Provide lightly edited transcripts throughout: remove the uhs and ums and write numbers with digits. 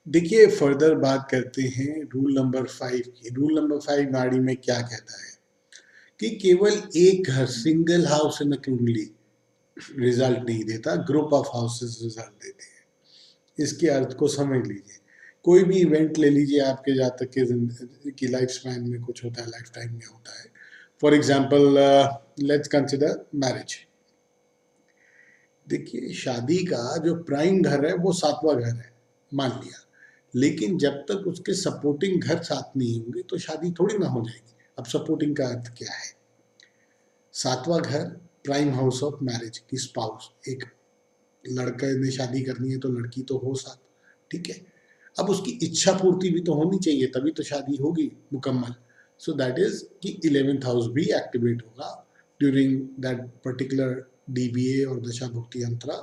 देखिए फर्दर बात करते हैं रूल नंबर 5 की। रूल नंबर 5 नाड़ी में क्या कहता है कि केवल एक घर सिंगल हाउस इन कुंडली रिजल्ट नहीं देता, ग्रुप ऑफ हाउसेस रिजल्ट देते हैं। इसके अर्थ को समझ लीजिए। कोई भी इवेंट ले लीजिए, आपके जातक के की लाइफ स्पैन में कुछ होता है, लाइफ टाइम में होता है। For example let's consider marriage. देखिए शादी का जो प्राइम घर है वो 7वां घर है, मान लिया। लेकिन जब तक उसके सपोर्टिंग घर साथ नहीं होंगे तो शादी थोड़ी ना हो जाएगी। अब सपोर्टिंग का अर्थ क्या है? 7वां घर प्राइम हाउस ऑफ मैरिज की स्पाउस, एक लड़के ने शादी करनी है तो लड़की तो हो साथ, ठीक है। अब उसकी इच्छा पूर्ति भी तो होनी चाहिए, तभी तो शादी होगी मुकम्मल। सो दैट इज कि 11th हाउस भी एक्टिवेट होगा ड्यूरिंग दैट पर्टिकुलर डीबीए और दशा भुक्ति अंतरा,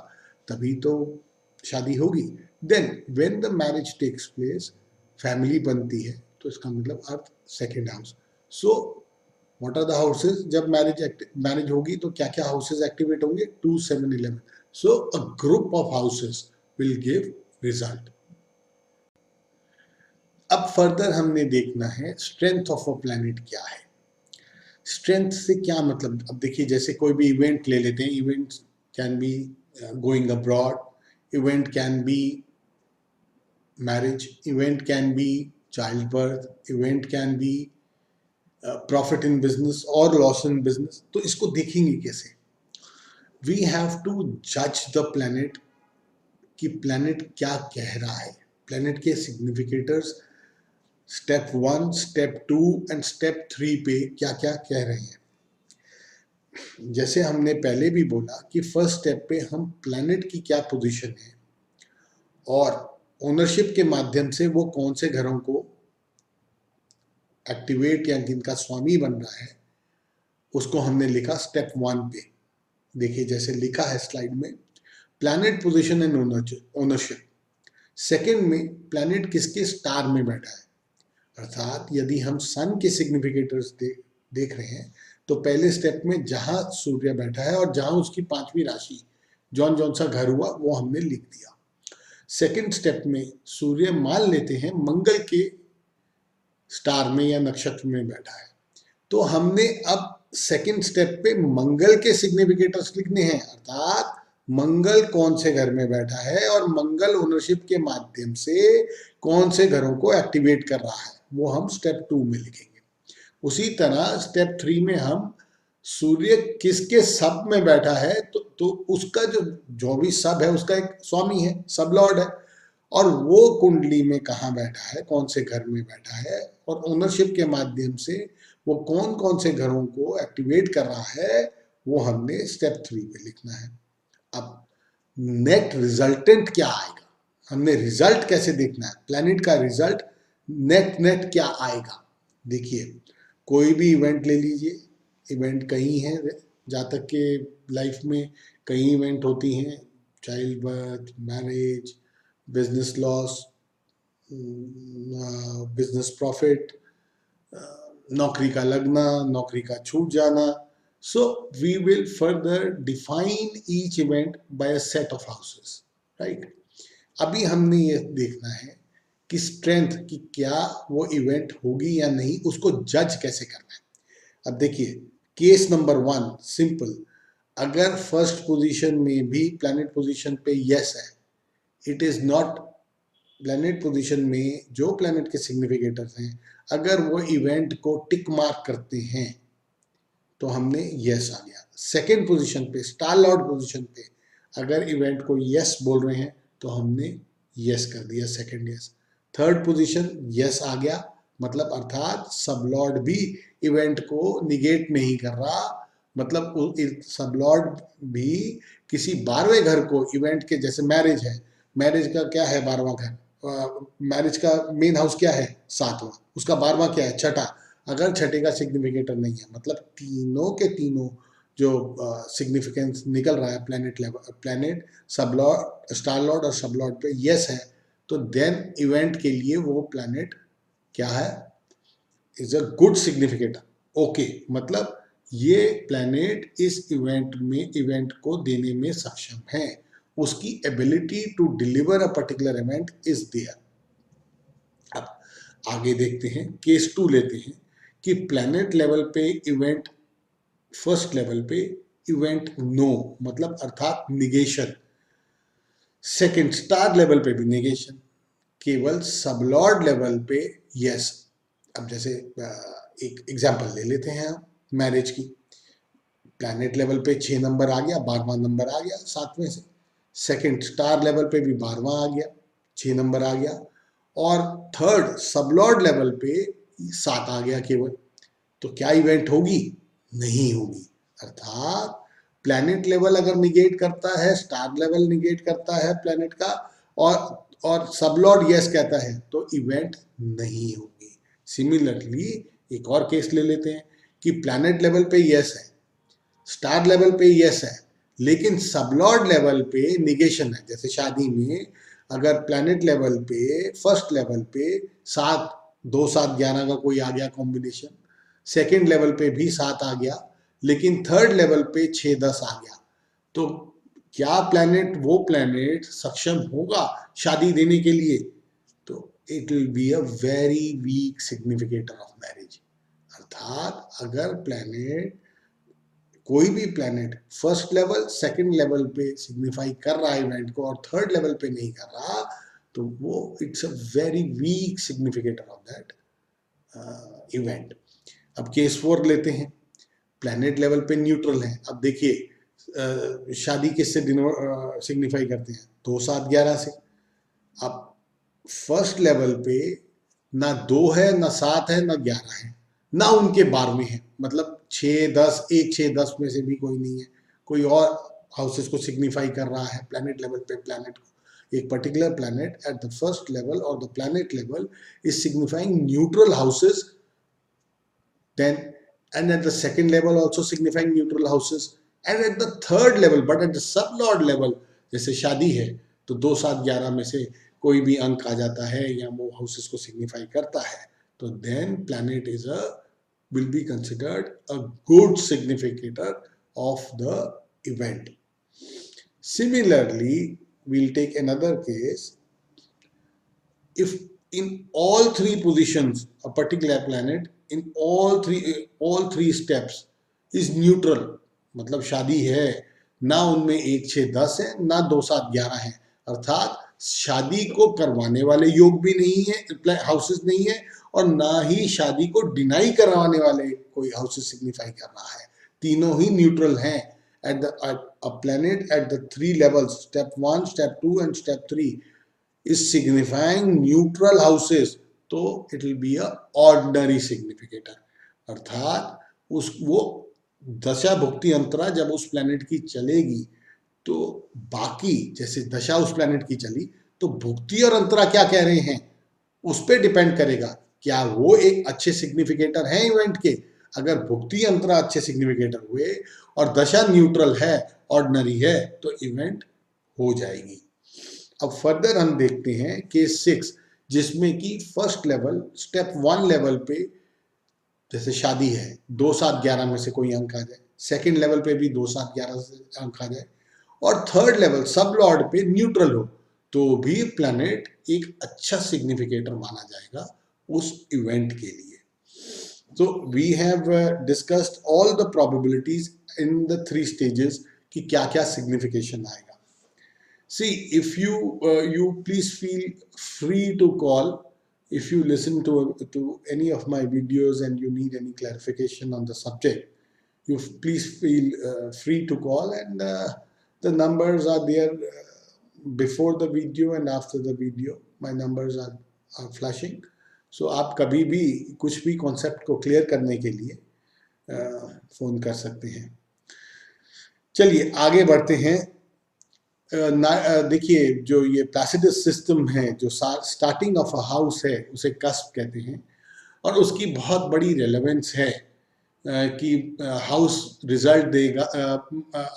तभी तो शादी होगी। Then when the marriage takes place, family बनती है, तो इसका मतलब अर्थ second house. So what are the houses? जब मैरिज होगी तो क्या क्या हाउसेज एक्टिवेट होंगे? 2, 7, 11। So a group of houses will give result. अब फर्दर हमने देखना है स्ट्रेंथ ऑफ अ प्लैनेट क्या है। स्ट्रेंथ से क्या मतलब? अब देखिए जैसे कोई भी इवेंट ले लेते हैं, event can be going abroad, event can be marriage, event can be child birth, event can be profit in business और लॉस इन बिजनेस। तो इसको देखेंगे कैसे? वी हैव टू जज द प्लैनेट कि प्लैनेट क्या कह रहा है। प्लैनेट के सिग्निफिकेटर्स स्टेप 1, स्टेप 2 एंड स्टेप 3 पे क्या क्या कह रहे हैं। जैसे हमने पहले भी बोला कि फर्स्ट स्टेप पे हम प्लैनेट की क्या पोजीशन है और ओनरशिप के माध्यम से वो कौन से घरों को एक्टिवेट या जिनका स्वामी बन रहा है, उसको हमने लिखा स्टेप 1 पे। देखिए जैसे लिखा है स्लाइड में, planet position and ownership. Second में प्लैनेट किसके स्टार में बैठा है, अर्थात यदि हम सन के सिग्निफिकेटर्स देख रहे हैं तो पहले स्टेप में जहां सूर्य बैठा है और जहां उसकी 5वीं राशि जौन जौन सा घर हुआ वो हमने लिख दिया। सेकंड स्टेप में सूर्य मान लेते हैं मंगल के स्टार में या नक्षत्र में बैठा है, तो हमने अब सेकंड स्टेप पे मंगल के सिग्निफिकेटर्स लिखने हैं, अर्थात मंगल कौन से घर में बैठा है और मंगल ओनरशिप के माध्यम से कौन से घरों को एक्टिवेट कर रहा है, वो हम स्टेप 2 में लिखेंगे। उसी तरह स्टेप 3 में हम सूर्य किसके सब में बैठा है, तो उसका जो जो भी सब है उसका एक स्वामी है, सब लॉर्ड है, और वो कुंडली में कहाँ बैठा है, कौन से घर में बैठा है, और ओनरशिप के माध्यम से वो कौन कौन से घरों को एक्टिवेट कर रहा है, वो हमने स्टेप 3 पे लिखना है। अब नेट रिजल्टेंट क्या आएगा, हमने रिजल्ट कैसे देखना है, प्लैनेट का रिजल्ट नेट नेट क्या आएगा। देखिए कोई भी इवेंट ले लीजिए, इवेंट कई हैं जातक के लाइफ में, कई इवेंट होती हैं, child birth, marriage, business loss, business profit, नौकरी का लगना, नौकरी का छूट जाना। So we will further define each event by a set of houses, right. अभी हमने ये देखना है कि स्ट्रेंथ की क्या वो इवेंट होगी या नहीं, उसको जज कैसे करना है। अब देखिए केस नंबर 1 सिंपल, अगर फर्स्ट पोजीशन में भी प्लैनेट पोजीशन पे यस है, it is not planet position में जो प्लैनेट के सिग्निफिकेटर्स हैं, अगर वो इवेंट को टिक मार्क करते हैं तो हमने यस आ गया। सेकेंड पोजीशन पे स्टार लॉर्ड पोजीशन पे अगर इवेंट को यस बोल रहे हैं तो हमने यस कर दिया, second yes. Third position yes आ गया, मतलब अर्थात सब लॉर्ड भी इवेंट को निगेट नहीं कर रहा, मतलब सब लॉर्ड भी किसी 12वें घर को इवेंट के, जैसे मैरिज है, मैरिज का क्या है 12वां घर, मैरिज का मेन हाउस क्या है 7वां, उसका 12वां क्या है छठा, अगर छठे का सिग्निफिकेटर नहीं है, मतलब तीनों के तीनों जो सिग्निफिकेंस निकल रहा है प्लैनेट लेवल, प्लैनेट सब लॉर्ड, स्टार लॉर्ड और सब लॉर्ड पे यस है, तो देन इवेंट के लिए वो प्लैनेट क्या है, is a good significator. Okay, मतलब ये प्लैनेट इस इवेंट को देने में सक्षम है, उसकी ability to deliver a particular event is there. अब आगे देखते हैं, केस 2 लेते हैं कि प्लैनेट लेवल पे इवेंट, फर्स्ट लेवल पे इवेंट नो, मतलब अर्थात निगेशन। सेकंड, स्टार लेवल पे भी निगेशन, केवल सबलॉर्ड लेवल पे यस। अब जैसे एक एग्जांपल ले लेते हैं हम मैरिज की। प्लैनेट लेवल पे 6 नंबर आ गया, 12वां नंबर आ गया 7 में से। सेकंड, स्टार लेवल पे भी 12वां आ गया, 6 नंबर आ गया। और थर्ड, सबलॉर्ड लेवल पे 7 आ गया केवल। तो क्या इवेंट होगी? नहीं होगी। अर्थात प्लैनेट लेवल अगर निगेट करता है, स्टार लेवल निगेट करता है प्लैनेट का, और सबलॉर्ड यस कहता है, तो इवेंट नहीं होगी। सिमिलरली एक और केस ले लेते हैं कि प्लैनेट लेवल पे यस है, स्टार लेवल पे यस है, लेकिन सबलॉर्ड लेवल पे निगेशन है। जैसे शादी में अगर प्लैनेट लेवल पे, फर्स्ट लेवल पे 7, 2 7 11 का कोई आ गया कॉम्बिनेशन, सेकंड लेवल पे भी 7 आ गया, लेकिन थर्ड लेवल पे 6 10 आ गया, तो क्या प्लैनेट, वो प्लैनेट सक्षम होगा शादी देने के लिए? तो it will be a very weak significator of marriage. अर्थात अगर प्लैनेट, कोई भी planet first level, second level पे सिग्निफाई कर रहा है इवेंट को और थर्ड लेवल पे नहीं कर रहा, तो वो it's a very weak significator of that event. अब केस 4 लेते हैं, प्लैनेट लेवल पे न्यूट्रल है। अब देखिए शादी किससे सिग्निफाई करते हैं? 2 7 11 से। अब फर्स्ट लेवल पे ना 2 है, ना 7 है, ना 11 है, ना उनके 12वें हैं, मतलब 6 10, 1 6 10 में से भी कोई नहीं है। कोई और हाउसेस को सिग्निफाई कर रहा है प्लैनेट लेवल पे, प्लैनेट को, एक particular planet at the first level और the planet level is signifying neutral houses, then and at the second level also signifying neutral houses, and at the third level but at the sublord level, जैसे शादी है तो 2 7 11 में से कोई भी अंक आ जाता है या वो हाउसेस को सिग्निफाई करता है, तो then planet is a will be considered a good significator of the event. Similarly, we'll take another case. If in all 3 positions a particular planet in all three steps is neutral, मतलब शादी है, ना उनमें 1 6 10 है, ना 2 7 11 है, अर्थात शादी को करवाने वाले योग भी नहीं है, हाउसेस नहीं है, और ना ही शादी को डिनाई करवाने वाले कोई हाउसेस सिग्निफाई कर रहा है, तीनों ही न्यूट्रल हैं। at a planet at the 3 levels, step 1 step 2 and step 3 is signifying neutral houses, तो it will be a ordinary significator। अर्थात उस वो दशा भुक्ति अंतरा जब उस प्लैनेट की चलेगी, तो बाकी जैसे दशा उस प्लैनेट की चली, तो भुक्ति और अंतरा क्या कह रहे हैं उस पर डिपेंड करेगा, क्या वो एक अच्छे सिग्निफिकेटर हैं इवेंट के। अगर भुक्ति अंतरा अच्छे सिग्निफिकेटर हुए और दशा न्यूट्रल है, ऑर्डिनरी है, तो इवेंट हो जाएगी। अब फर्दर हम देखते हैं केस 6, जिसमें कि फर्स्ट लेवल, स्टेप 1 लेवल पे जैसे शादी है, 2 7 11 में से कोई अंक आ जाए, सेकंड लेवल पे भी 2 7 11 से अंक आ जाए, और थर्ड लेवल सब लॉर्ड पे न्यूट्रल हो, तो भी प्लैनेट एक अच्छा सिग्निफिकेटर माना जाएगा उस इवेंट के लिए। So we have discussed all the probabilities in the 3 stages कि क्या क्या signification आएगा। See, if you please feel free to call if you listen to any of my videos and you need any clarification on the subject. You please feel free to call, and the numbers are there before the video and after the video. My numbers are flashing. So आप कभी भी कुछ भी concept को clear करने के लिए phone कर सकते हैं। चलिए आगे बढ़ते हैं। देखिए जो ये प्लासिडस सिस्टम है, जो स्टार्टिंग ऑफ अ हाउस है, उसे कस्प कहते हैं, और उसकी बहुत बड़ी रेलेवेंस है कि हाउस रिजल्ट देगा,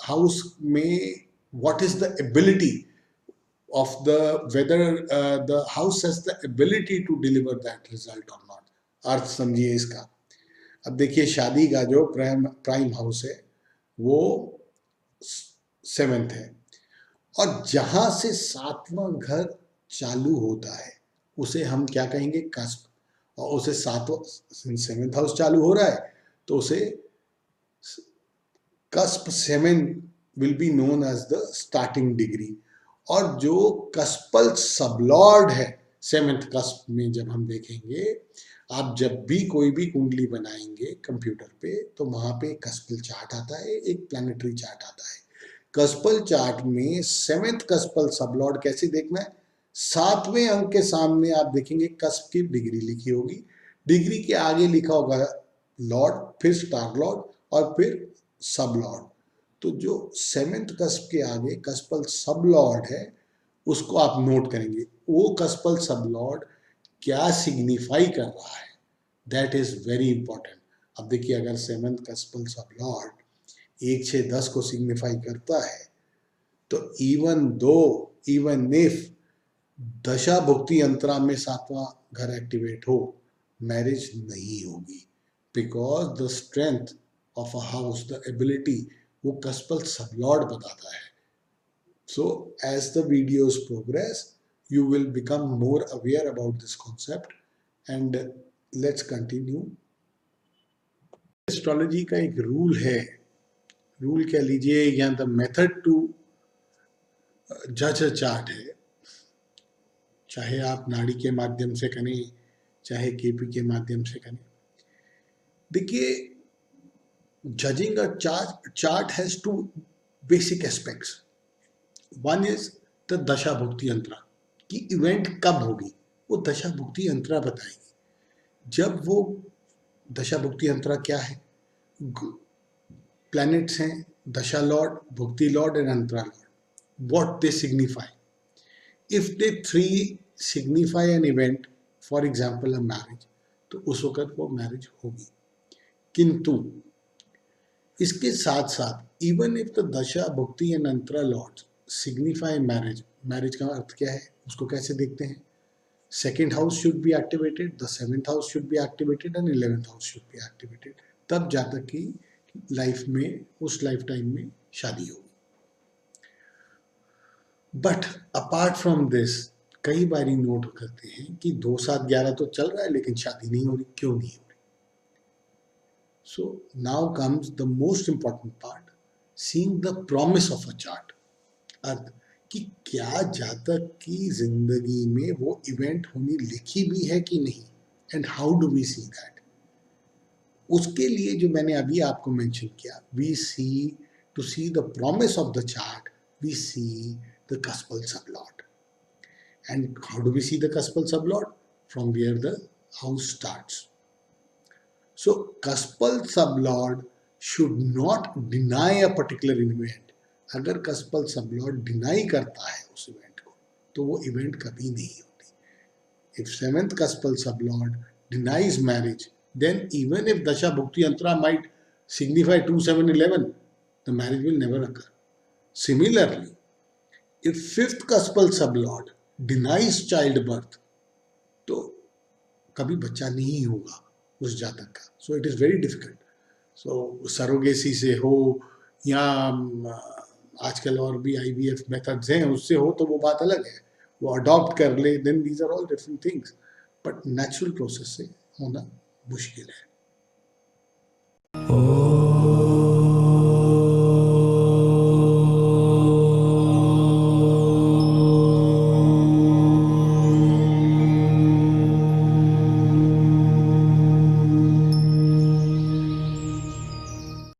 हाउस में what is the ability of the whether the house has the ability to deliver that result or not. अर्थ समझिए इसका। अब देखिए शादी का जो प्राइम हाउस है वो 7th है, और जहां से 7वां घर चालू होता है उसे हम क्या कहेंगे, कस्प। और उसे 7th हाउस चालू हो रहा है तो उसे cusp 7 will be known as the starting degree. और जो कस्पल सबलॉर्ड है 7th कस्प में, जब हम देखेंगे, आप जब भी कोई भी कुंडली बनाएंगे कंप्यूटर पे तो वहां पे कस्पल चार्ट आता है, एक प्लानिटरी चार्ट आता है। कस्पल चार्ट में 7th कस्पल सबलॉर्ड कैसे देखना है, 7वें अंक के सामने आप देखेंगे कस्प की डिग्री लिखी होगी, डिग्री के आगे लिखा होगा लॉर्ड, फिर स्टार लॉर्ड और फिर सब लॉर्ड। तो जो 7th कस्प के आगे कस्पल सब लॉर्ड है उसको आप नोट करेंगे, वो कस्पल सब लॉर्ड क्या सिग्निफाई कर रहा है, दैट इज वेरी इंपॉर्टेंट। अब देखिए अगर 7th कस्पल सब लॉर्ड 1 6 10 को सिग्निफाई करता है तो इवन इफ दशा भुक्ति अंतरा में 7वां घर एक्टिवेट हो, मैरिज नहीं होगी, because the strength of a house, the ability, वो कस्पल सबलॉर्ड बताता है। So as the videos progress you will become more aware about this concept, and let's continue. Astrology का एक रूल है, रूल कह लीजिए या द मेथड टू जज अ चार्ट है, चाहे आप नाड़ी के माध्यम से करें चाहे केपी के माध्यम से करें। देखिए judging a chart has two basic aspects. One is the dasha bhukti अंतरा, कि इवेंट कब होगी, वो दशा भुक्ति अंतरा बताएगी। जब वो दशा भुक्ति अंतरा क्या है, प्लैनेट्स हैं dasha lord, bhukti lord and antara lord, what they signify. If they 3 signify an event, for example a marriage, तो उस वक्त वो मैरिज होगी। किंतु इसके साथ साथ even if the dasha bhukti and antara lord signify marriage, marriage का अर्थ क्या है उसको कैसे देखते हैं, 2nd house should be activated, the 7th house should be activated and 11th house should be activated, तब जाकर की लाइफ में, उस लाइफ टाइम में शादी होगी। बट अपार्ट फ्रॉम दिस कई बार नोट करते हैं कि 2 7 11 तो चल रहा है लेकिन शादी नहीं हो रही, क्यों नहीं हो रही। So now comes the most important part, seeing the promise of a chart. अर्थ कि क्या जातक की जिंदगी में वो इवेंट होनी लिखी भी है कि नहीं, and how do we see that. उसके लिए जो मैंने अभी आपको मेंशन किया, we see to see the promise of the chart, we see the cuspal sublord. And how do we see the cuspal sublord? From where the house starts. So cuspal sublord should not deny a particular event. अगर कस्पल sublord deny करता है उस event को तो वो event कभी नहीं होती। If 7th कस्पल sublord denies marriage, then even if dasha bhukti antara might signify 2 7 11, the marriage will never occur. Similarly, if 5th cuspal sublord denies childbirth, तो कभी बच्चा नहीं होगा उस जातक का। So it is very difficult. So surrogacy से हो या आजकल और भी IVF मेथड्स हैं उससे हो तो वो बात अलग है, वो अडॉप्ट कर ले, then these are all different things, but natural process से होना मुश्किल है।